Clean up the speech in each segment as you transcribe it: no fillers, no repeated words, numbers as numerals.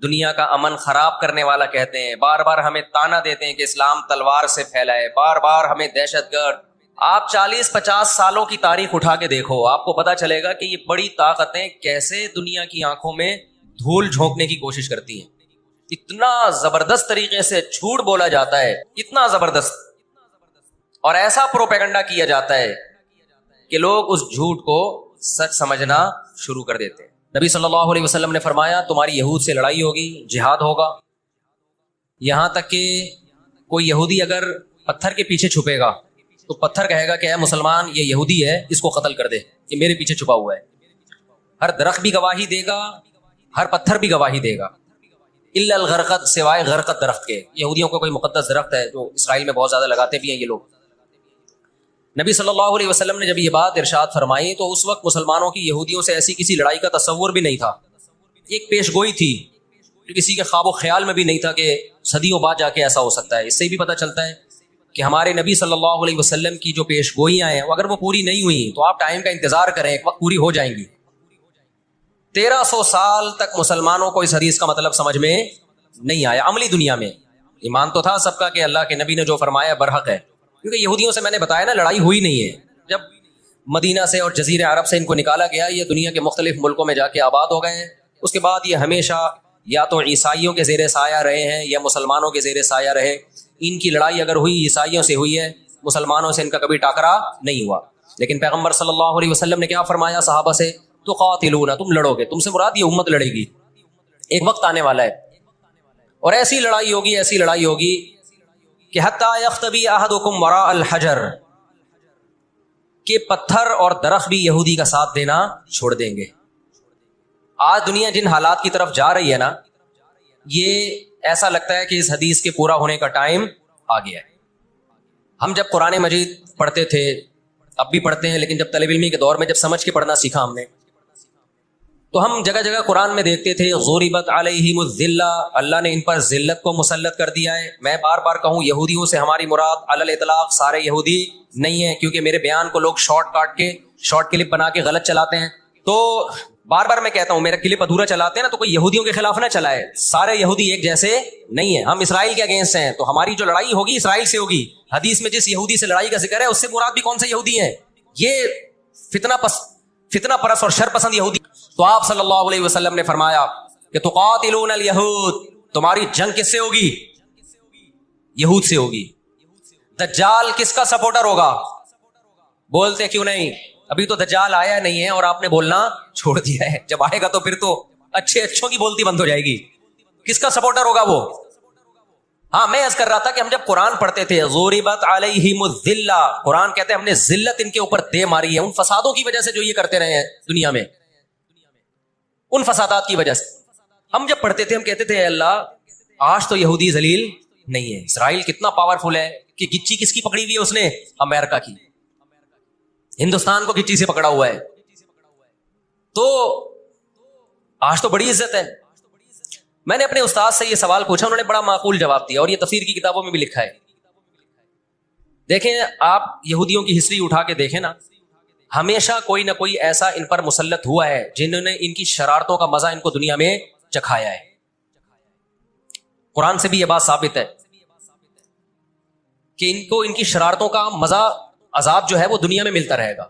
دنیا کا امن خراب کرنے والا کہتے ہیں، بار بار ہمیں تانا دیتے ہیں کہ اسلام تلوار سے پھیلا ہے، بار بار ہمیں دہشت گرد۔ آپ 40-50 سالوں کی تاریخ اٹھا کے دیکھو، آپ کو پتا چلے گا کہ یہ بڑی طاقتیں کیسے دنیا کی آنکھوں میں دھول جھونکنے کی کوشش کرتی ہیں۔ اتنا زبردست طریقے سے جھوٹ بولا جاتا ہے، اتنا زبردست، اور ایسا پروپیگنڈا کیا جاتا ہے کہ لوگ اس جھوٹ کو سچ سمجھنا شروع کر دیتے ہیں۔ نبی صلی اللہ علیہ وسلم نے فرمایا تمہاری یہود سے لڑائی ہوگی، جہاد ہوگا، یہاں تک کہ کوئی یہودی اگر پتھر کے پیچھے چھپے گا تو پتھر کہے گا کہ اے مسلمان یہ یہودی ہے، اس کو قتل کر دے، یہ میرے پیچھے چھپا ہوا ہے۔ ہر درخت بھی گواہی دے گا، ہر پتھر بھی گواہی دے گا، الا الغرقد، سوائے غرقد درخت کے۔ یہودیوں کا کوئی مقدس درخت ہے جو اسرائیل میں بہت زیادہ لگاتے بھی ہیں یہ لوگ۔ نبی صلی اللہ علیہ وسلم نے جب یہ بات ارشاد فرمائی تو اس وقت مسلمانوں کی یہودیوں سے ایسی کسی لڑائی کا تصور بھی نہیں تھا، ایک پیش گوئی تھی جو کسی کے خواب و خیال میں بھی نہیں تھا کہ صدیوں بعد جا کے ایسا ہو سکتا ہے۔ اس سے بھی پتہ چلتا ہے کہ ہمارے نبی صلی اللہ علیہ وسلم کی جو پیش گوئیاں ہیں اگر وہ پوری نہیں ہوئی تو آپ ٹائم کا انتظار کریں، ایک وقت پوری ہو جائیں گی۔ 1300 سال تک مسلمانوں کو اس حدیث کا مطلب سمجھ میں نہیں آیا۔ عملی دنیا میں ایمان تو تھا سب کا کہ اللہ کے نبی نے جو فرمایا برحق ہے، کیونکہ یہودیوں سے میں نے بتایا نا لڑائی ہوئی نہیں ہے۔ جب مدینہ سے اور جزیرہ عرب سے ان کو نکالا گیا، یہ دنیا کے مختلف ملکوں میں جا کے آباد ہو گئے ہیں۔ اس کے بعد یہ ہمیشہ یا تو عیسائیوں کے زیر سایہ رہے ہیں یا مسلمانوں کے زیر سایہ رہے۔ ان کی لڑائی اگر ہوئی عیسائیوں سے ہوئی ہے، مسلمانوں سے ان کا کبھی ٹاکرا نہیں ہوا۔ لیکن پیغمبر صلی اللہ علیہ وسلم نے کیا فرمایا صحابہ سے؟ تو قاتلون، تم لڑو گے، تم سے مراد یہ امت لڑے گی، ایک وقت آنے والا ہے اور ایسی لڑائی ہوگی، ایسی لڑائی ہوگی کہ حتی یختبی احدکم وراء الحجر، کہ پتھر اور درخت بھی یہودی کا ساتھ دینا چھوڑ دیں گے۔ آج دنیا جن حالات کی طرف جا رہی ہے نا، یہ ایسا لگتا ہے کہ اس حدیث کے پورا ہونے کا ٹائم آ گیا ہے۔ ہم جب قرآن مجید پڑھتے تھے، اب بھی پڑھتے ہیں، لیکن جب طالب علمی کے دور میں جب سمجھ کے پڑھنا سیکھا ہم نے، تو ہم جگہ جگہ قرآن میں دیکھتے تھے ضربت علیہم الذلہ، اللہ نے ان پر ذلت کو مسلط کر دیا ہے۔ میں بار بار کہوں یہودیوں سے ہماری مراد علی الاطلاق سارے یہودی نہیں ہیں، کیونکہ میرے بیان کو لوگ شارٹ کلپ بنا کے غلط چلاتے ہیں۔ تو بار بار میں کہتا ہوں میرا کلپ ادھورا چلاتے ہیں نا تو کوئی یہودیوں کے خلاف نہ چلائے، سارے یہودی ایک جیسے نہیں ہیں، ہم اسرائیل کے اگینسٹ ہیں، تو ہماری جو لڑائی ہوگی اسرائیل سے ہوگی۔ حدیث میں جس یہودی سے لڑائی کا ذکر ہے اس سے مراد بھی کون سے یہودی ہیں؟ یہ فتنہ پرست اور شر پسند یہودی۔ تو آپ صلی اللہ علیہ وسلم نے فرمایا کہ تقاتلون الیہود، تمہاری جنگ کس سے ہوگی؟ یہود سے ہوگی۔ دجال کس کا سپورٹر ہوگا؟ بولتے کیوں نہیں؟ ابھی تو دجال آیا نہیں ہے اور آپ نے بولنا چھوڑ دیا ہے، جب آئے گا تو پھر تو اچھوں کی بولتی بند ہو جائے گی۔ کس کا سپورٹر ہوگا وہ؟ ہاں میں عرض کر رہا تھا کہ ہم جب قرآن پڑھتے تھے ضربت علیہم الذلہ، قرآن کہتے ہیں ہم نے ذلت ان کے اوپر دے ماری ہے، ان فسادوں کی وجہ سے جو یہ کرتے رہے ہیں دنیا میں، ان فسادات کی وجہ سے۔ ہم جب پڑھتے تھے ہم کہتے تھے اے اللہ آج تو یہودی ذلیل نہیں ہے۔ اسرائیل کتنا پاورفل ہے کہ گچی کس کی پکڑی ہوئی ہے اس نے؟ امریکہ کی۔ ہندوستان کو گچی سے پکڑا ہوا ہے، تو آج تو بڑی عزت ہے۔ میں نے اپنے استاد سے یہ سوال پوچھا، انہوں نے بڑا معقول جواب دیا اور یہ تفسیر کی کتابوں میں بھی لکھا ہے۔ دیکھیں آپ یہودیوں کی ہسٹری اٹھا کے دیکھیں نا، ہمیشہ کوئی نہ کوئی ایسا ان پر مسلط ہوا ہے جنہوں نے ان کی شرارتوں کا مزہ ان کو دنیا میں چکھایا ہے۔ قرآن سے بھی یہ بات ثابت ہے کہ ان کو ان کی شرارتوں کا مزہ، عذاب جو ہے وہ دنیا میں ملتا رہے گا۔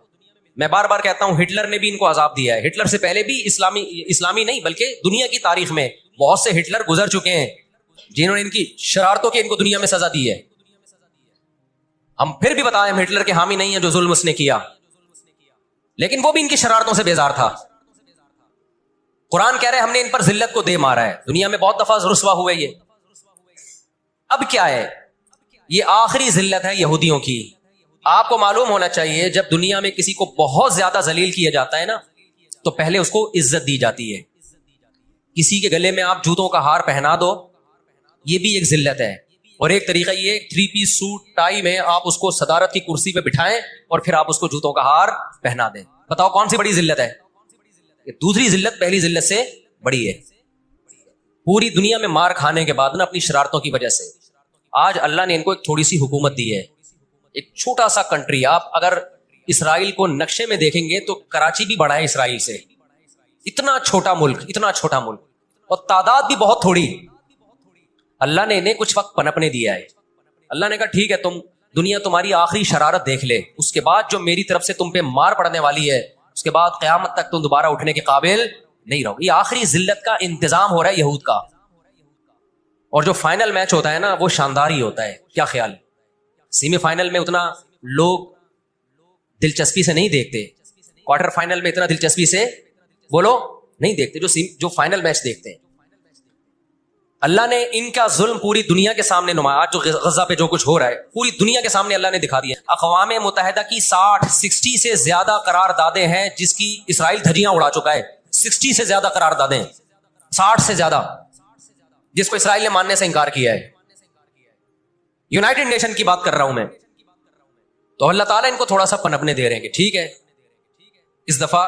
میں بار بار کہتا ہوں ہٹلر نے بھی ان کو عذاب دیا ہے، ہٹلر سے پہلے بھی اسلامی نہیں بلکہ دنیا کی تاریخ میں بہت سے ہٹلر گزر چکے ہیں جنہوں نے ان کی شرارتوں کی ان کو دنیا میں سزا دی ہے۔ ہم پھر بھی بتائیں ہم ہٹلر کے حامی نہیں ہیں جو ظلم اس نے کیا، لیکن وہ بھی ان کی شرارتوں سے بیزار تھا۔ قرآن کہہ رہے ہم نے ان پر ذلت کو دے مارا ہے، دنیا میں بہت دفعہ رسوا ہوئے یہ۔ اب کیا ہے؟ یہ آخری ذلت ہے یہودیوں کی۔ آپ کو معلوم ہونا چاہیے جب دنیا میں کسی کو بہت زیادہ ذلیل کیا جاتا ہے نا تو پہلے اس کو عزت دی جاتی ہے۔ کسی کے گلے میں آپ جوتوں کا ہار پہنا دو، یہ بھی ایک ذلت ہے، اور ایک طریقہ یہ 3 پیس سوٹ ٹائی میں آپ اس کو صدارت کی کرسی پہ بٹھائیں اور پھر آپ اس کو جوتوں کا ہار پہنا دیں۔ بتاؤ کون سی بڑی ذلت ہے؟ دوسری ذلت پہلی ذلت سے بڑی ہے۔ پوری دنیا میں مار کھانے کے بعد نا اپنی شرارتوں کی وجہ سے آج اللہ نے ان کو ایک تھوڑی سی حکومت دی ہے، ایک چھوٹا سا کنٹری۔ آپ اگر اسرائیل کو نقشے میں دیکھیں گے تو کراچی بھی بڑا ہے اسرائیل سے، اتنا چھوٹا ملک، اتنا چھوٹا ملک۔ اور تعداد بھی بہت تھوڑی. اللہ نے انہیں کچھ وقت پنپنے دیا ہے. اللہ نے کہا ٹھیک ہے تم دنیا تمہاری آخری شرارت دیکھ لے, اس کے بعد جو میری طرف سے تم پہ مار پڑنے والی ہے اس کے بعد قیامت تک تم دوبارہ اٹھنے کے قابل نہیں رہو. یہ آخری ذلت کا انتظام ہو رہا ہے یہود کا. اور جو فائنل میچ ہوتا ہے نا وہ شاندار ہی ہوتا ہے. کیا خیال ہے؟ سیمی فائنل میں اتنا لوگ دلچسپی سے نہیں دیکھتے, کوارٹر فائنل میں اتنا دلچسپی سے بولو نہیں دیکھتے جو فائنل میچ دیکھتے ہیں. اللہ نے ان کا ظلم پوری دنیا کے سامنے نمایا. آج جو غزہ پہ جو کچھ ہو رہا ہے پوری دنیا کے سامنے اللہ نے دکھا دیا. اقوام متحدہ کی 60 سے زیادہ قراردادیں ہیں جس کی اسرائیل دھجیاں اڑا چکا ہے. 60 سے زیادہ قراردادیں, 60 سے زیادہ, جس کو اسرائیل نے ماننے سے انکار کیا ہے. یونائٹڈ نیشن کی بات کر رہا ہوں میں. تو اللہ تعالیٰ ان کو تھوڑا سا پنپنے دے رہے ہیں کہ ٹھیک ہے اس دفعہ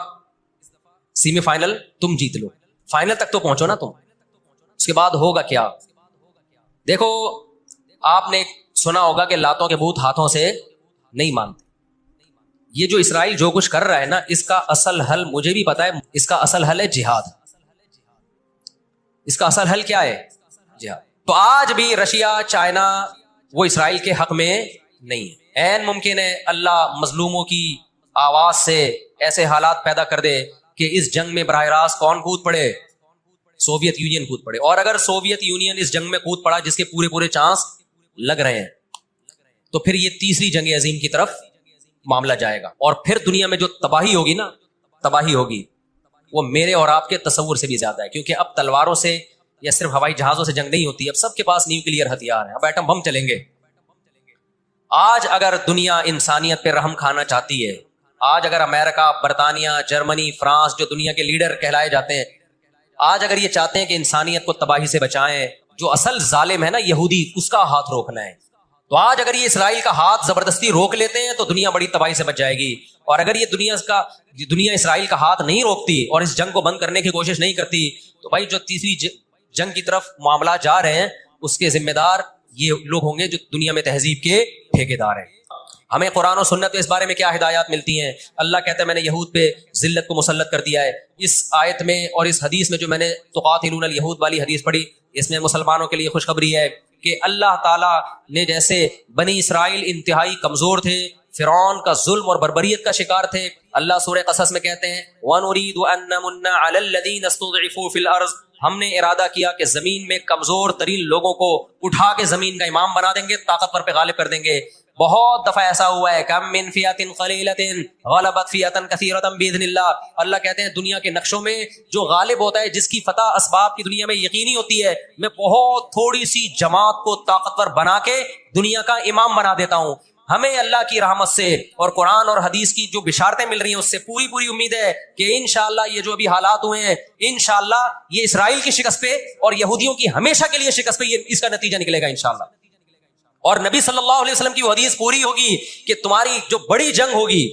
سیمی فائنل تم جیت لو, فائنل تک تو پہنچو نا تم, اس کے بعد ہوگا کیا. دیکھو آپ نے سنا ہوگا کہ لاتوں کے بت ہاتھوں سے نہیں مانتے. یہ جو اسرائیل جو کچھ کر رہا ہے نا اس کا اصل حل مجھے بھی پتا ہے. اس کا اصل حل ہے جہاد. اس کا اصل حل کیا ہے؟ جہاد. تو آج بھی رشیا چائنا وہ اسرائیل کے حق میں نہیں ہے. عین ممکن ہے اللہ مظلوموں کی آواز سے ایسے حالات پیدا کر دے کہ اس جنگ میں براہ راست کون کود پڑے؟ سوویت یونین کود پڑے. اور اگر سوویت یونین اس جنگ میں کود پڑا جس کے پورے چانس لگ رہے ہیں تو پھر یہ تیسری جنگ عظیم کی طرف معاملہ جائے گا. اور پھر دنیا میں جو تباہی ہوگی نا, تباہی ہوگی وہ میرے اور آپ کے تصور سے بھی زیادہ ہے. کیونکہ اب تلواروں سے یا صرف ہوائی جہازوں سے جنگ نہیں ہوتی, اب سب کے پاس نیوکلیئر ہتھیار ہیں, اب ایٹم بم چلیں گے. آج اگر دنیا انسانیت پہ رحم کھانا چاہتی ہے, آج اگر امریکہ, برطانیہ, جرمنی, فرانس جو دنیا کے لیڈر کہلائے جاتے ہیں, آج اگر یہ چاہتے ہیں کہ انسانیت کو تباہی سے بچائیں, جو اصل ظالم ہے نا یہودی, اس کا ہاتھ روکنا ہے. تو آج اگر یہ اسرائیل کا ہاتھ زبردستی روک لیتے ہیں تو دنیا بڑی تباہی سے بچ جائے گی. اور اگر یہ دنیا اسرائیل کا ہاتھ نہیں روکتی اور اس جنگ کو بند کرنے کی کوشش نہیں کرتی تو بھائی جو تیسری جنگ کی طرف معاملات جا رہے ہیں اس کے ذمہ دار یہ لوگ ہوں گے جو دنیا میں تہذیب کے ٹھیکیدار ہیں. ہمیں قرآن و سنت اس بارے میں کیا ہدایات ملتی ہیں؟ اللہ کہتا ہے میں نے یہود پہ ذلت کو مسلط کر دیا ہے. اس آیت میں اور اس حدیث میں جو میں نے تقاتلون الیہود والی حدیث پڑھی, اس میں مسلمانوں کے لیے خوشخبری ہے کہ اللہ تعالیٰ نے جیسے بنی اسرائیل انتہائی کمزور تھے, فرعون کا ظلم اور بربریت کا شکار تھے, اللہ سورہ قصص میں کہتے ہیں وَنُرِيدُ أَن نَّمُنَّ عَلَى الَّذِينَ اسْتُضْعِفُوا فِي الْأَرْضِ, ہم نے ارادہ کیا کہ زمین میں کمزور ترین لوگوں کو اٹھا کے زمین کا امام بنا دیں گے, طاقتور پہ غالب کر دیں گے. بہت دفعہ ایسا ہوا ہے, کم من فئۃ قلیلۃ غلبت فئۃ کثیرۃ باذن اللہ. اللہ کہتے ہیں دنیا کے نقشوں میں جو غالب ہوتا ہے, جس کی فتح اسباب کی دنیا میں یقینی ہوتی ہے, میں بہت تھوڑی سی جماعت کو طاقتور بنا کے دنیا کا امام بنا دیتا ہوں. ہمیں اللہ کی رحمت سے اور قرآن اور حدیث کی جو بشارتیں مل رہی ہیں اس سے پوری امید ہے کہ انشاءاللہ یہ جو ابھی حالات ہوئے ہیں انشاءاللہ یہ اسرائیل کی شکست پہ اور یہودیوں کی ہمیشہ کے لیے شکست پہ اس کا نتیجہ نکلے گا انشاءاللہ. اور نبی صلی اللہ علیہ وسلم کی وہ حدیث پوری ہوگی کہ تمہاری جو بڑی جنگ ہوگی,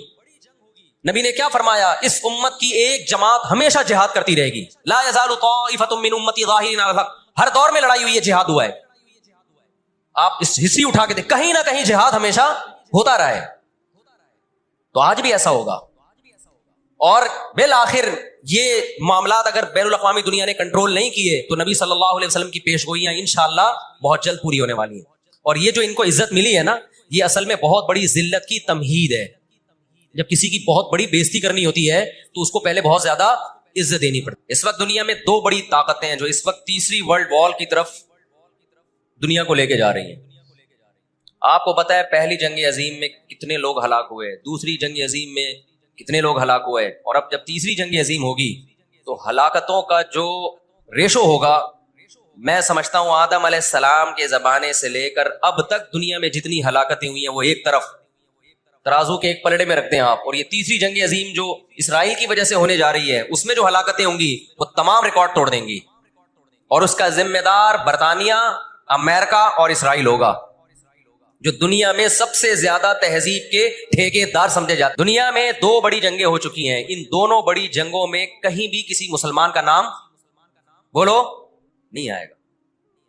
نبی نے کیا فرمایا, اس امت کی ایک جماعت ہمیشہ جہاد کرتی رہے گی. لا یزال طائفۃ من امتی ظاہرین علی الحق, ہر دور میں لڑائی ہوئی ہے, جہاد ہوا ہے. آپ اس ہسٹری اٹھا کے دیکھ, کہیں نہ کہیں جہاد ہمیشہ ہوتا رہا ہے. تو آج بھی ایسا ہوگا. اور بالآخر یہ معاملات اگر بین الاقوامی دنیا نے کنٹرول نہیں کیے تو نبی صلی اللہ علیہ وسلم کی پیشگوئیاں انشاءاللہ بہت جلد پوری ہونے والی ہیں. اور یہ جو ان کو عزت ملی ہے نا, یہ اصل میں بہت بڑی ذلت کی تمہید ہے. جب کسی کی بہت بڑی بےزتی کرنی ہوتی ہے تو اس کو پہلے بہت زیادہ عزت دینی پڑتی. اس وقت دنیا میں دو بڑی طاقتیں ہیں جو اس وقت تیسری ورلڈ وار کی طرف دنیا کو لے کے جا رہی ہیں. آپ کو پتا ہے پہلی جنگ عظیم میں کتنے لوگ ہلاک ہوئے, دوسری جنگ عظیم میں کتنے لوگ ہلاک ہوئے, اور اب جب تیسری جنگ عظیم ہوگی تو ہلاکتوں کا جو ریشو ہوگا, میں سمجھتا ہوں آدم علیہ السلام کے زمانے سے لے کر اب تک دنیا میں جتنی ہلاکتیں ہوئی ہیں وہ ایک طرف ترازو کے ایک پلڑے میں رکھتے ہیں آپ, اور یہ تیسری جنگ عظیم جو اسرائیل کی وجہ سے ہونے جا رہی ہے اس میں جو ہلاکتیں ہوں گی وہ تمام ریکارڈ توڑ دیں گی, اور اس کا ذمہ دار برطانیہ, امریکہ اور اسرائیل ہوگا, جو دنیا میں سب سے زیادہ تہذیب کے ٹھیکے دار سمجھے جاتے. دنیا میں دو بڑی جنگیں ہو چکی ہیں, ان دونوں بڑی جنگوں میں کہیں بھی کسی مسلمان کا نام بولو نہیں آئے گا,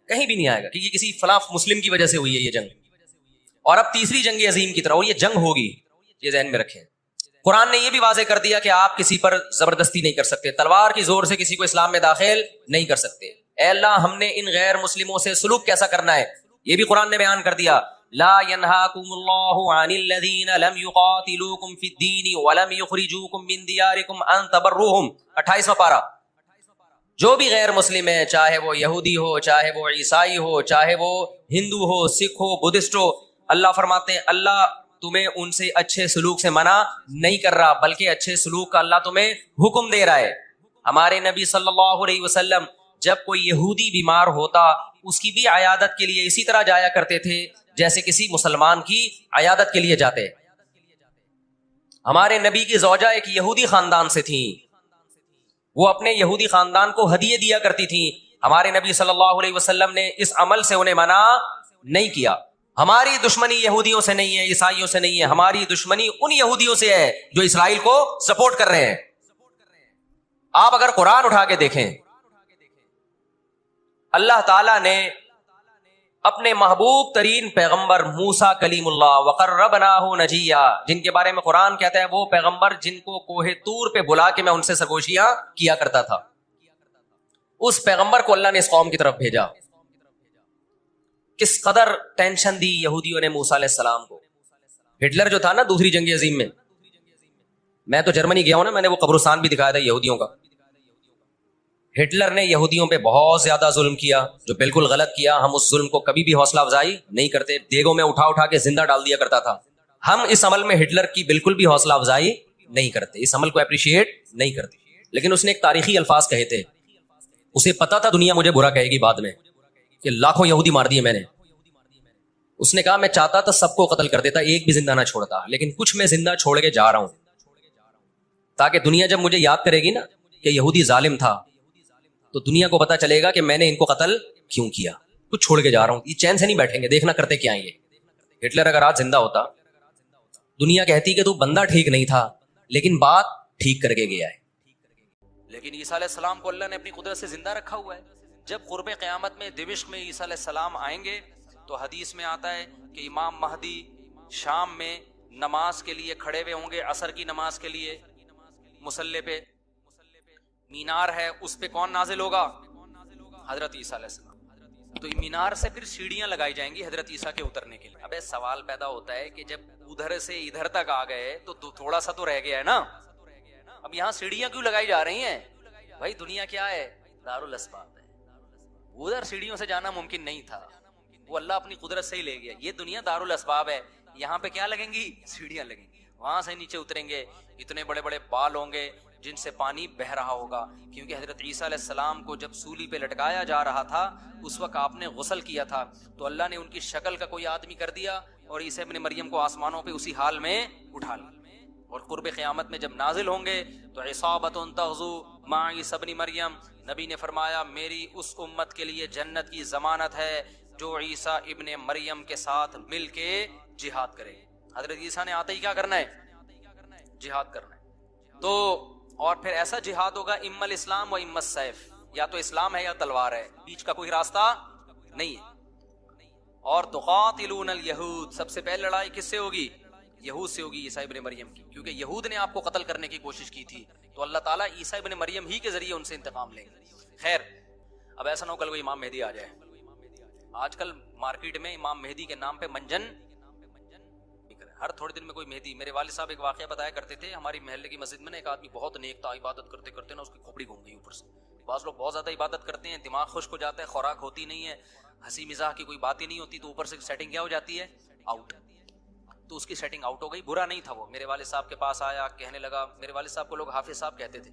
کہیں بھی نہیں آئے گا کہ یہ کسی فلاں مسلم کی وجہ سے ہوئی ہے یہ جنگ. اور اب تیسری جنگ عظیم کی طرح, اور یہ جنگ ہوگی, یہ ذہن میں رکھیں. قرآن نے یہ بھی واضح کر دیا کہ آپ کسی پر زبردستی نہیں کر سکتے، تلوار کی زور سے کسی کو اسلام میں داخل نہیں کر سکتے۔ اے اللہ ہم نے ان غیر مسلموں سے سلوک کیسا کرنا ہے یہ بھی قرآن نے بیان کر دیا۔ لا ينهاكم الله عن الذين لم يقاتلوكم في الدين ولم يخرجوكم من دياركم ان تبروهم، 28واں پارہ۔ جو بھی غیر مسلم ہے، چاہے وہ یہودی ہو، چاہے وہ عیسائی ہو، چاہے وہ ہندو ہو، سکھ ہو، بدھسٹ ہو، اللہ فرماتے ہیں اللہ تمہیں ان سے اچھے سلوک سے منع نہیں کر رہا، بلکہ اچھے سلوک کا اللہ تمہیں حکم دے رہا ہے۔ ہمارے نبی صلی اللہ علیہ وسلم جب کوئی یہودی بیمار ہوتا اس کی بھی عیادت کے لیے اسی طرح جایا کرتے تھے جیسے کسی مسلمان کی عیادت کے لیے جاتے۔ ہمارے نبی کی زوجہ ایک یہودی خاندان سے تھیں، وہ اپنے یہودی خاندان کو ہدیے دیا کرتی تھیں، ہمارے نبی صلی اللہ علیہ وسلم نے اس عمل سے انہیں منع نہیں کیا۔ ہماری دشمنی یہودیوں سے نہیں ہے، عیسائیوں سے نہیں ہے، ہماری دشمنی ان یہودیوں سے ہے جو اسرائیل کو سپورٹ کر رہے ہیں۔ آپ اگر قرآن اٹھا کے دیکھیں، اللہ تعالیٰ نے اپنے محبوب ترین پیغمبر موسیٰ کلیم اللہ وقربناہ نجیہ، جن کے بارے میں قرآن کہتا ہے وہ پیغمبر جن کو کوہ طور پہ بلا کے میں ان سے سرگوشیاں کیا کرتا تھا، اس پیغمبر کو اللہ نے اس قوم کی طرف بھیجا۔ کس قدر ٹینشن دی یہودیوں نے موسیٰ علیہ السلام کو۔ ہٹلر جو تھا نا دوسری جنگ عظیم میں تو جرمنی گیا ہوں نا، میں نے وہ قبرستان بھی دکھایا تھا یہودیوں کا۔ ہٹلر نے یہودیوں پہ بہت زیادہ ظلم کیا، جو بالکل غلط کیا، ہم اس ظلم کو کبھی بھی حوصلہ افزائی نہیں کرتے، دیگوں میں اٹھا اٹھا کے زندہ ڈال دیا کرتا تھا۔ ہم اس عمل میں ہٹلر کی بالکل بھی حوصلہ افزائی نہیں کرتے، اس عمل کو اپریشیٹ نہیں کرتے، لیکن اس نے ایک تاریخی الفاظ کہے تھے، اسے پتا تھا دنیا مجھے برا کہے گی بعد میں کہ لاکھوں یہودی مار دیے میں نے۔ اس نے کہا میں چاہتا تھا سب کو قتل کر دیتا، ایک بھی زندہ نہ چھوڑتا، لیکن کچھ میں زندہ چھوڑ کے جا رہا ہوں تاکہ دنیا جب مجھے یاد کرے گی نا کہ یہودی ظالم تھا تو دنیا کو پتا چلے گا کہ میں نے ان کو قتل کیوں کیا، کچھ چھوڑ کے جا رہا ہوں، یہ چین سے نہیں بیٹھیں گے، دیکھنا کرتے کیا ہیں یہ۔ ہٹلر اگر آج زندہ ہوتا دنیا کہتی کہ تو بندہ ٹھیک نہیں تھا لیکن بات ٹھیک کر کے گیا ہے، لیکن عیسیٰ علیہ السلام کو اللہ نے اپنی قدرت سے زندہ رکھا ہوا ہے۔ جب قرب قیامت میں دمشق میں عیسیٰ علیہ السلام آئیں گے تو حدیث میں آتا ہے کہ امام مہدی شام میں نماز کے لیے کھڑے ہوئے ہوں گے، عصر کی نماز کے لیے مصلی پہ، مینار ہے اس پہ کون نازل ہوگا؟ حضرت عیسیٰ علیہ السلام۔ تو مینار سے پھر سیڑھیاں لگائی جائیں گی حضرت عیسیٰ کے اترنے کے لیے۔ اب سوال پیدا ہوتا ہے کہ جب ادھر سے ادھر تک آ گئے تو تھوڑا سا تو رہ گیا ہے نا، اب یہاں سیڑھیاں کیوں لگائی جا رہی ہیں؟ بھائی دنیا کیا ہے؟ دارالاسباب ہے، ادھر سیڑھیوں سے جانا ممکن نہیں تھا، وہ اللہ اپنی قدرت سے ہی لے گیا۔ یہ دنیا دارالاسباب ہے، یہاں پہ کیا لگیں گی؟ سیڑھیاں لگیں گی، وہاں سے نیچے اتریں گے، اتنے بڑے بڑے بال ہوں گے جن سے پانی بہ رہا ہوگا، کیونکہ حضرت عیسیٰ علیہ السلام کو جب سولی پہ لٹکایا جا رہا تھا اس وقت آپ نے غسل کیا تھا، تو اللہ نے ان کی شکل کا کوئی آدمی کر دیا اور عیسیٰ ابن مریم کو آسمانوں پہ اسی حال میں اٹھا لیا۔ اور قرب قیامت میں جب نازل ہوں گے تو عصابۃ تغزو مع عیسیٰ ابن مریم، نبی نے فرمایا میری اس امت کے لیے جنت کی ضمانت ہے جو عیسیٰ ابن مریم کے ساتھ مل کے جہاد کرے۔ حضرت عیسیٰ نے آتے ہی کیا کرنا ہے؟ جہاد کرنا ہے۔ تو اور پھر ایسا جہاد ہوگا اما الاسلام و اما السیف، یا تو اسلام ہے یا تلوار ہے، بیچ کا کوئی راستہ نہیں ہے۔ اور تقاتلون الیہود، سب سے پہلے لڑائی کس سے ہوگی؟ یہود سے ہوگی، عیسیٰ ابن مریم کی، کیونکہ یہود نے آپ کو قتل کرنے کی کوشش کی تھی، تو اللہ تعالیٰ عیسیٰ ابن مریم ہی کے ذریعے ان سے انتقام لیں گے۔ خیر اب ایسا نہ ہو کل کوئی امام مہدی آ جائے۔ آج کل مارکیٹ میں امام مہدی کے نام پہ منجن، ہر تھوڑے دن میں کوئی مہدی۔ میرے والد صاحب ایک واقعہ بتایا کرتے تھے، ہماری محلے کی مسجد میں نا ایک آدمی بہت نیک تھا، عبادت کرتے کرتے نا اس کی کھوپڑی گھوم گئی اوپر سے۔ بعض لوگ بہت زیادہ عبادت کرتے ہیں، دماغ خشک ہو جاتا ہے، خوراک ہوتی نہیں ہے، ہنسی مزاح کی کوئی بات ہی نہیں ہوتی، تو اوپر سے سیٹنگ کیا ہو جاتی ہے؟ آؤٹ۔ تو اس کی سیٹنگ آؤٹ ہو گئی، برا نہیں تھا وہ، میرے والد صاحب کے پاس آیا، کہنے لگا، میرے والد صاحب کو لوگ حافظ صاحب کہتے تھے،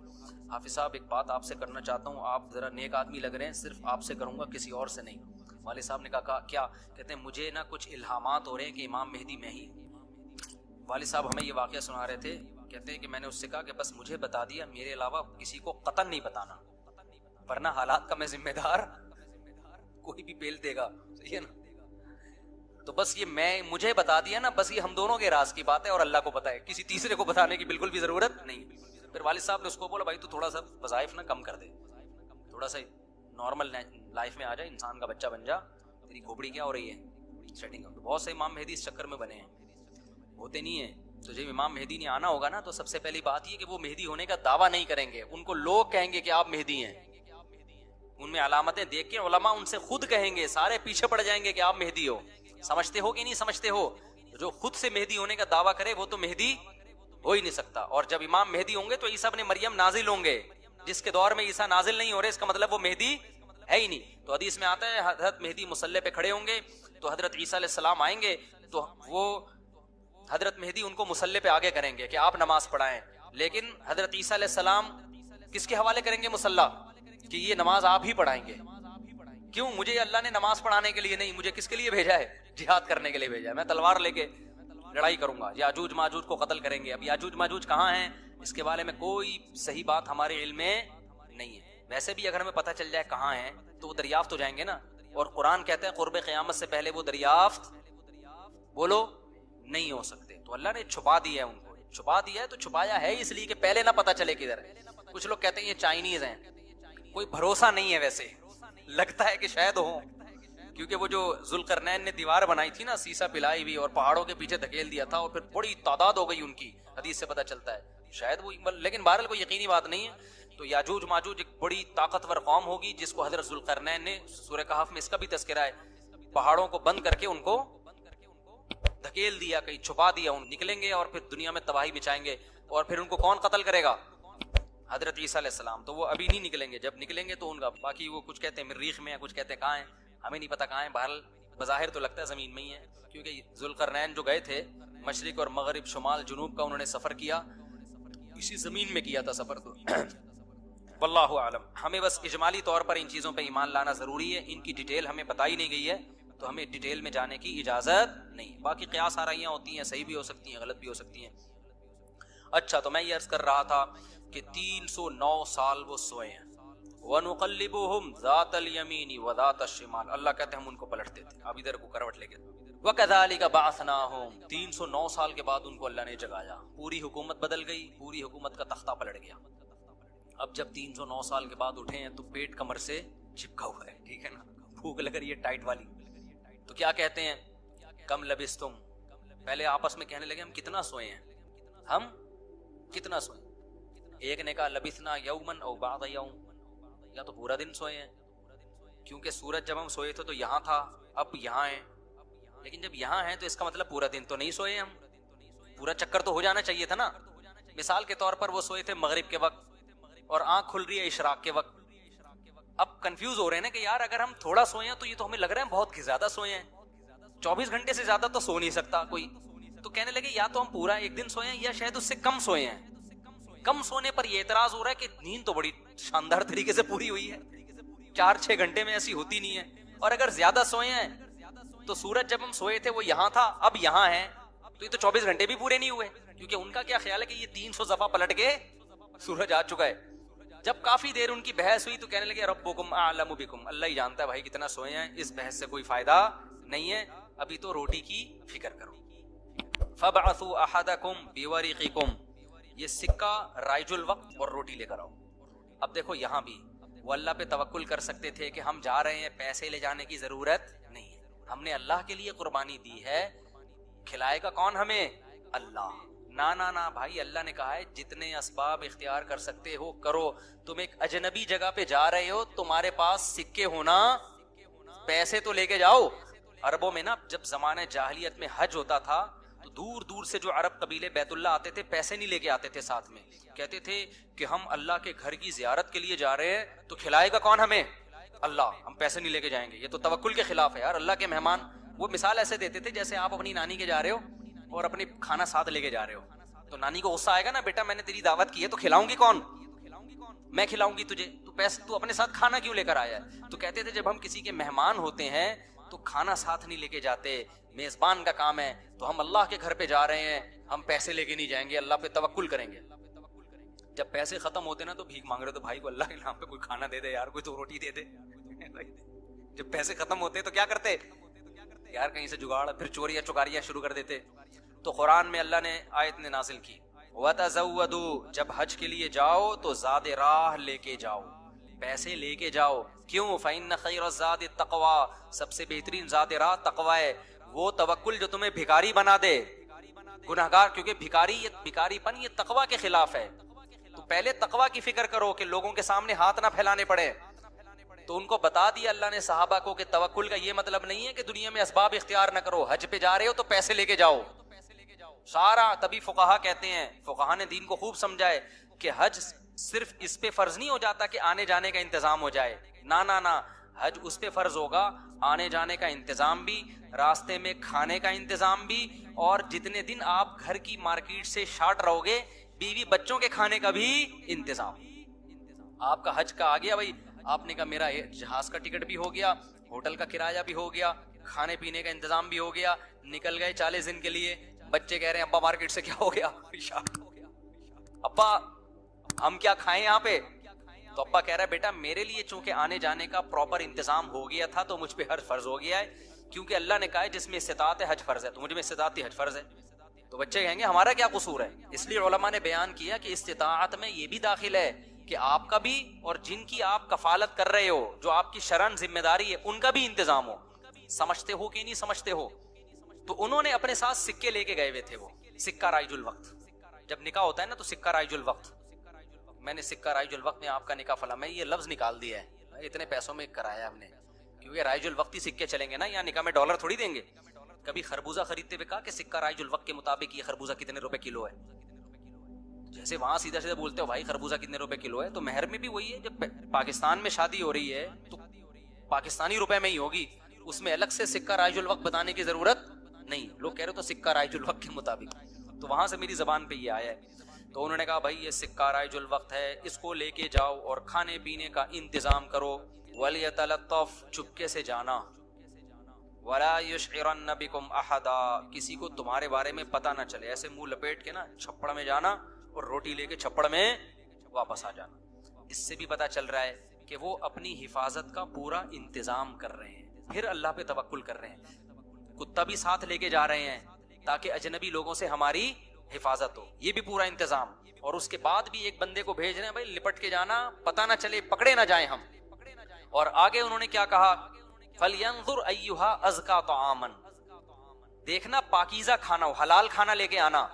حافظ صاحب ایک بات آپ سے کرنا چاہتا ہوں، آپ ذرا نیک آدمی لگ رہے ہیں، صرف آپ سے کروں گا کسی اور سے نہیں۔ والد صاحب نے کہا کیا؟ کہتے ہیں مجھے نا کچھ الہامات ہو رہے ہیں کہ امام مہدی میں ہی۔ والد صاحب ہمیں یہ واقعہ سنا رہے تھے، کہتے ہیں کہ میں نے اس سے کہا کہ بس مجھے بتا دیا، میرے علاوہ کسی کو قطعاً نہیں بتانا، ورنہ حالات کا میں ذمہ دار، کوئی بھی پیل دے گا، صحیح ہے نا؟ تو بس یہ میں مجھے بتا دیا نا، بس یہ ہم دونوں کے راز کی بات ہے اور اللہ کو پتا ہے، کسی تیسرے کو بتانے کی بالکل بھی ضرورت نہیں۔ پھر والد صاحب نے اس کو بولا بھائی تو تھوڑا سا وظائف نا کم کر دے، تھوڑا سا نارمل لائف میں آ جائے، انسان کا بچہ بن جا، تیری کھوپڑی کیا ہو رہی ہے سیٹنگ۔ بہت سے امام مہدی اس چکر میں بنے ہیں، ہوتے نہیں ہیں، تو جب امام مہدی نے آنا ہوگا نا تو سب سے پہلی بات یہ کہ وہ مہدی ہونے کا دعویٰ نہیں کریں گے، ان کو لوگ کہیں گے کہ آپ مہدی ہیں، ان میں علامتیں دیکھ کے علماء ان سے خود کہیں گے، سارے پیچھے پڑ جائیں گے کہ آپ مہدی ہو۔ سمجھتے ہو کہ نہیں سمجھتے ہو؟ جو خود سے مہدی ہونے کا دعویٰ کرے وہ تو مہدی ہو ہی نہیں سکتا۔ اور جب امام مہدی ہوں گے تو عیسیٰ ابن مریم نازل ہوں گے، جس کے دور میں عیسیٰ نازل نہیں ہو رہے اس کا مطلب وہ مہدی ہے ہی نہیں۔ تو حدیث میں آتا ہے حضرت مہدی مصلی پہ کھڑے ہوں گے تو حضرت عیسیٰ علیہ السلام آئیں گے تو وہ حضرت مہدی ان کو مصلی پہ آگے کریں گے کہ آپ نماز پڑھائیں، لیکن حضرت عیسیٰ علیہ السلام کس کے حوالے کریں گے مصلی؟ کہ یہ نماز آپ ہی پڑھائیں گے۔ کیوں؟ مجھے اللہ نے نماز پڑھانے کے لیے نہیں، مجھے کس کے لیے بھیجا ہے؟ جہاد کرنے کے لیے بھیجا ہے۔ میں تلوار لے کے لڑائی کروں گا، یاجوج ماجوج کو قتل کریں گے۔ اب یاجوج ماجوج کہاں ہیں اس کے بارے میں کوئی صحیح بات ہمارے علم میں نہیں ہے۔ ویسے بھی اگر ہمیں پتہ چل جائے کہاں ہیں تو وہ دریافت ہو جائیں گے نا، اور قرآن کہتا ہے قرب قیامت سے پہلے وہ دریافت بولو نہیں ہو سکتے۔ تو اللہ نے چھپا دیا ہے، ان کو چھپا دیا ہے، تو چھپایا ہے اس لیے کہ پہلے نہ پتہ چلے کدھر ہے۔ کچھ لوگ کہتے ہیں یہ چائنیز ہیں، کوئی بھروسہ نہیں ہے، ویسے لگتا ہے کہ شاید ہوں، کیونکہ وہ جو ذوالقرنین نے دیوار بنائی تھی نا سیسا پلائی ہوئی اور پہاڑوں کے پیچھے دھکیل دیا تھا اور پھر بڑی تعداد ہو گئی ان کی، حدیث سے پتہ چلتا ہے شاید وہ، لیکن بہرحال کوئی یقینی بات نہیں ہے۔ تو یاجوج ماجوج ایک بڑی طاقتور قوم ہوگی جس کو حضرت ذوالقرنین نے سورہ کہف میں اس کا بھی تذکرہ ہے، پہاڑوں کو بند کر کے ان کو دھکیل دیا، کہیں چھپا دیا، ان نکلیں گے اور پھر دنیا میں تباہی مچائیں گے۔ اور پھر ان کو کون قتل کرے گا؟ حضرت عیسیٰ علیہ السلام۔ تو وہ ابھی نہیں نکلیں گے، جب نکلیں گے تو ان کا باقی وہ کچھ کہتے ہیں مریخ میں ہیں، کچھ کہتے ہیں کہاں ہیں، ہمیں نہیں پتہ کہاں ہیں، بہرحال بظاہر تو لگتا ہے زمین میں ہی ہے، کیونکہ ذوالقرنین جو گئے تھے مشرق اور مغرب شمال جنوب کا انہوں نے سفر کیا، اسی زمین میں کیا تھا سفر۔ تو واللہ اعلم، ہمیں بس اجمالی طور پر ان چیزوں پہ ایمان لانا ضروری ہے، ان کی ڈیٹیل ہمیں بتائی نہیں گئی ہے تو ہمیں ڈیٹیل میں جانے کی اجازت نہیں۔ باقی قیاس آرائیاں ہوتی ہیں، صحیح بھی ہو سکتی ہیں، غلط بھی ہو سکتی ہیں۔ اچھا، تو میں یہ عرض کر رہا تھا کہ 309 سال وہ سوئے ہیں۔ وَنُقَلِّبُهُمْ ذَاتَ الْيَمِينِ وَذَاتَ الشِّمَالِ، اللہ کہتے ہیں ہم ان کو پلٹتے تھے، اب ادھر کو کروٹ لے کے۔ وَكَذَلِكَ بَعَثْنَاهُمْ، 309 سال کے بعد ان کو اللہ نے جگایا، پوری حکومت بدل گئی، پوری حکومت کا تختہ پلٹ گیا۔ اب جب 309 سال کے بعد اٹھے ہیں تو پیٹ کمر سے چپکا ہوا ہے، ٹھیک ہے نا، بھوک لگ رہی ہے ٹائٹ والی۔ تو کیا کہتے ہیں؟ کم لبستم، پہلے آپس میں کہنے لگے ہم کتنا سوئے ہیں، ہم کتنا سوئے؟ ایک نے کہا لبثنا یومن او بعض یوم، یا تو پورا دن سوئے ہیں، کیونکہ سورج جب ہم سوئے تھے تو یہاں تھا، اب یہاں ہے، لیکن جب یہاں ہے تو اس کا مطلب پورا دن تو نہیں سوئے ہم، پورا چکر تو ہو جانا چاہیے تھا نا۔ مثال کے طور پر وہ سوئے تھے مغرب کے وقت اور آنکھ کھل رہی ہے اشراق کے وقت، اب کنفیوز ہو رہے ہیں نا کہ یار اگر ہم تھوڑا سوئے ہیں تو یہ تو ہمیں لگ رہا ہے بہت زیادہ سوئے ہیں، 24 گھنٹے سے زیادہ تو سو نہیں سکتا کوئی، تو کہنے لگے یا تو ہم پورا ایک دن سوئے ہیں یا شاید اس سے کم سوئے ہیں۔ کم سونے پر یہ اعتراض ہو رہا ہے کہ نیند تو بڑی شاندار طریقے سے پوری ہوئی ہے، 4-6 گھنٹے میں ایسی ہوتی نہیں ہے، اور اگر زیادہ سوئے ہیں تو سورج جب ہم سوئے تھے وہ یہاں تھا، اب یہاں ہے، تو یہ تو 24 گھنٹے بھی پورے نہیں ہوئے، کیونکہ ان کا کیا خیال ہے کہ یہ 300 دفعہ پلٹ کے سورج آ چکا ہے۔ جب کافی دیر ان کی بحث ہوئی تو کہنے لگے ربکم اعلم بکم، اللہ ہی جانتا ہے بھائی کتنا سوئے ہیں، اس بحث سے کوئی فائدہ نہیں ہے، ابھی تو روٹی کی فکر کرو۔ فبعثوا احدکم بورقکم، یہ سکہ رائج الوقت اور روٹی لے کر آؤ۔ اب دیکھو یہاں بھی وہ اللہ پہ توکل کر سکتے تھے کہ ہم جا رہے ہیں، پیسے لے جانے کی ضرورت نہیں ہے، ہم نے اللہ کے لیے قربانی دی ہے، کھلائے گا کون ہمیں؟ اللہ۔ نا نا نا بھائی، اللہ نے کہا ہے جتنے اسباب اختیار کر سکتے ہو کرو، تم ایک اجنبی جگہ پہ جا رہے ہو، تمہارے پاس سکے ہونا، پیسے تو لے کے جاؤ۔ عربوں میں نا جب زمانہ جاہلیت میں حج ہوتا تھا تو دور دور سے جو عرب قبیلے بیت اللہ آتے تھے پیسے نہیں لے کے آتے تھے ساتھ میں، کہتے تھے کہ ہم اللہ کے گھر کی زیارت کے لیے جا رہے ہیں تو کھلائے گا کون ہمیں؟ اللہ، ہم پیسے نہیں لے کے جائیں گے، یہ تو توکل کے خلاف ہے یار، اللہ کے مہمان۔ وہ مثال ایسے دیتے تھے جیسے آپ اپنی نانی کے جا رہے ہو اور اپنی کھانا ساتھ لے کے جا رہے ہو، تو نانی کو غصہ آئے گا نا، بیٹا میں نے تیری دعوت کی ہے تو کھلاؤں گی کون؟ میں کھلاؤں گی تجھے، تو اپنے ساتھ کھانا کیوں لے کر آیا ہے؟ تو کہتے تھے جب ہم کسی کے مہمان ہوتے ہیں تو کھانا ساتھ نہیں لے کے جاتے، میزبان کا کام ہے، تو ہم اللہ کے گھر پہ جا رہے ہیں، ہم پیسے لے کے نہیں جائیں گے، اللہ پہ توکل کریں گے۔ جب پیسے ختم ہوتے نا تو بھیک مانگ رہے تو بھائی کو اللہ کے نام پہ کوئی کھانا دے دے یار، کوئی تو روٹی دے دے۔ جب پیسے ختم ہوتے تو کیا کرتے یار، کہیں سے جگاڑ، پھر چوریاں چکاریاں شروع کر دیتے۔ تو قرآن میں اللہ نے آیت نے نازل کی وَتَزَوَّدُوا، جب حج کے لیے جاؤ تو زاد راہ لے کے جاؤ، پیسے لے کے جاؤ، کیوں؟ فَإِنَّ خَيْرَ الزَّادِ التَّقْوَىٰ، سب سے بہترین زاد راہ تقوی ہے، وہ توکل جو تمہیں بھکاری بنا دے، گناہگار، کیونکہ بھکاری پن یہ تقوی کے خلاف ہے. تو پہلے تقوی کی فکر کرو کہ لوگوں کے سامنے ہاتھ نہ پھیلانے پڑے. تو ان کو بتا دیا اللہ نے صحابہ کو کہ توکل کا یہ مطلب نہیں ہے کہ دنیا میں اسباب اختیار نہ کرو. حج پہ جا رہے ہو تو پیسے لے کے جاؤ سارا. تبھی فقہا کہتے ہیں، فقہا نے دین کو خوب سمجھا ہے کہ حج صرف اس پہ فرض نہیں ہو جاتا کہ آنے جانے کا انتظام ہو جائے. نہ حج اس پہ فرض ہوگا آنے جانے کا انتظام بھی، راستے میں کھانے کا انتظام بھی، اور جتنے دن آپ گھر کی مارکیٹ سے شارٹ رہو گے بیوی بچوں کے کھانے کا بھی انتظام. آپ کا حج کا آ گیا بھائی، آپ نے کہا میرا جہاز کا ٹکٹ بھی ہو گیا، ہوٹل کا کرایہ بھی ہو گیا، کھانے پینے کا انتظام بھی ہو گیا، نکل گئے 40 دن کے لیے. بچے کہہ رہے ہیں ابا مارکیٹ سے کیا ہو گیا، شارٹ ہو گیا، ابا ہم کیا کھائیں یہاں پہ. تو ابا کہہ رہا ہے بیٹا میرے لیے چونکہ آنے جانے کا پراپر انتظام ہو گیا تھا تو مجھ پہ حج فرض ہو گیا ہے، کیونکہ اللہ نے کہا ہے جس میں استطاعت ہے حج فرض ہے، تو مجھ میں استطاعت ہی حج فرض ہے. تو بچے کہیں گے ہمارا کیا قصور ہے. اس لیے علماء نے بیان کیا کہ استطاعت میں یہ بھی داخل ہے کہ آپ کا بھی اور جن کی آپ کفالت کر رہے ہو، جو آپ کی شرعن ذمہ داری ہے، ان کا بھی انتظام ہو. سمجھتے ہو کہ نہیں سمجھتے ہو. تو انہوں نے اپنے ساتھ سکے لے کے گئے ہوئے تھے. وہ سکہ رائج الوقت، جب نکاح ہوتا ہے نا تو سکہ رائج الوقت، میں نے سکہ رائج الوقت میں آپ کا نکاح فلاں، میں یہ لفظ نکال دیا ہے، اتنے پیسوں میں کرایا ہم نے، کیونکہ رائج الوقت ہی سکے چلیں گے نا، یہاں نکاح میں ڈالر تھوڑی دیں گے. کبھی خربوزہ خریدتے ہوئے کہا کہ سکہ رائج الوقت کے مطابق یہ خربوزہ کتنے روپے کلو ہے. جیسے وہاں سیدھا سیدھا بولتے ہو بھائی خربوزہ کتنے روپے کلو ہے، تو مہر میں بھی وہی ہے. جب پاکستان میں شادی ہو رہی ہے تو پاکستانی روپے میں ہی ہوگی، اس میں الگ سے سکہ رائج الوقت بتانے کی ضرورت نہیں. لوگ کہہ رہے تو سکہ رائج الوقت کے مطابق، تو وہاں سے میری زبان پہ یہ آیا ہے. تو انہوں نے کہا بھائی یہ سکہ رائج الوقت ہے، اس کو لے کے جاؤ اور کھانے پینے کا انتظام کرو. وَلْيَتَلَطَّفْ، چپکے سے جانا. وَلَا يُشْعِرَنَّ بِكُمْ أَحَدًا، کسی کو تمہارے بارے میں پتہ نہ چلے. ایسے منہ لپیٹ کے نا چھپڑ میں جانا اور روٹی لے کے چھپڑ میں واپس آ جانا. اس سے بھی پتہ چل رہا ہے کہ وہ اپنی حفاظت کا پورا انتظام کر رہے ہیں، پھر اللہ پہ توکل کر رہے ہیں. کتا بھی ساتھ لے کے جا رہے ہیں تاکہ اجنبی لوگوں سے ہماری حفاظت ہو، یہ بھی پورا انتظام. اور اس کے بعد بھی ایک بندے کو بھیج رہے ہیں بھائی لپٹ کے جانا، پتہ نہ چلے پکڑے نہ جائیں ہم. اور آگے انہوں نے کیا کہا، فَلْيَنظُرْ أَيُّهَا أَزْكَىٰ طَعَامًا، دیکھنا پاکیزہ کھانا ہو، حلال کھانا لے کے آنا.